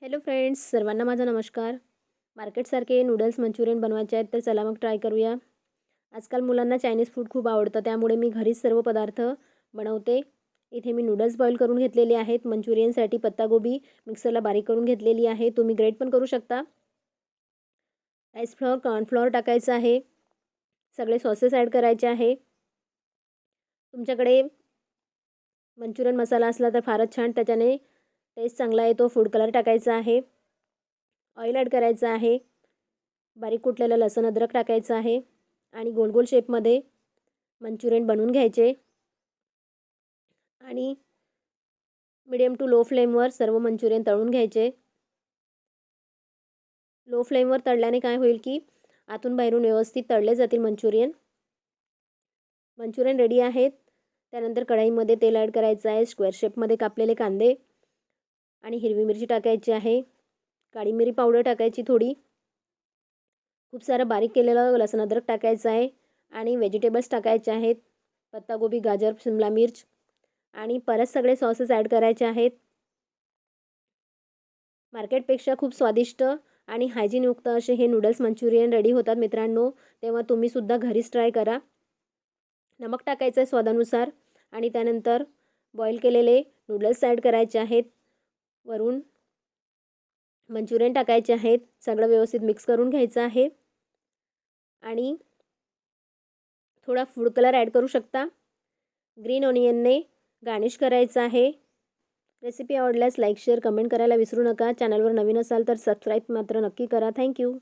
Hello friends, सर्वांना माझा नमस्कार. मार्केटसारखे नूडल्स मंचुरियन बनवायचे आहेत तर चला मग ट्राय करूया. आजकाल मुलांना चायनीज फूड खूप आवडतं, त्यामुळे मी घरीच सर्व पदार्थ बनवते. इथे मी नूडल्स बॉईल करून घेतलेले आहेत. मंचुरियनसाठी पत्तागोबी मिक्सरला बारीक करून घेतलेली आहे. तुम्ही ग्रेट पण करू शकता. राईस फ्लॉर, कॉर्नफ्लॉर टाकायचं आहे. सगळे सॉसेस ॲड करायचे आहे. तुमच्याकडे मंचुरियन मसाला असला तर फारच छान, त्याच्याने टेस्ट चांगला येतो. फूड कलर टाकायचा आहे. ऑइल ॲड करायचं आहे. बारीक कुटलेलं लसूण अद्रक टाकायचं आहे आणि गोल गोल शेपमध्ये मंचुरियन बनवून घ्यायचे आणि मिडियम टू लो फ्लेमवर सर्व मंचुरियन तळून घ्यायचे. लो फ्लेमवर तळल्याने काय होईल की आतून बाहेरून व्यवस्थित तळले जातील मंचुरियन. मंचुरियन रेडी आहेत. त्यानंतर कढईमध्ये तेल ॲड करायचं आहे. स्क्वेअर शेपमध्ये कापलेले कांदे आणि हिरवी मिरची टाकायची आहे. काळी मिरी पावडर टाकायची थोडी. खूप सारं बारीक केलेलं लसूण अद्रक टाकायचं आहे आणि व्हेजिटेबल्स टाकायचे आहेत. पत्तागोबी, गाजर, शिमला मिर्च आणि परत सगळे सॉसेस ॲड करायचे आहेत. मार्केटपेक्षा खूप स्वादिष्ट आणि हायजीनयुक्त असे हे नूडल्स मंचुरियन रेडी होतात मित्रांनो. तेव्हा तुम्हीसुद्धा घरीच ट्राय करा. नमक टाकायचं आहे स्वादानुसार आणि त्यानंतर बॉईल केलेले नूडल्स ॲड करायचे आहेत. वरून मंचुरियन टाकायचे आहेत. सगळं व्यवस्थित मिक्स करून घ्यायचं आहे आणि थोडा फूड कलर ॲड करू शकता. ग्रीन ऑनियनने गार्निश करायचं आहे. रेसिपी आवडल्यास लाईक, शेअर, कमेंट करायला विसरू नका. चॅनलवर नवीन असाल तर सबस्क्राईब मात्र नक्की करा. थँक्यू.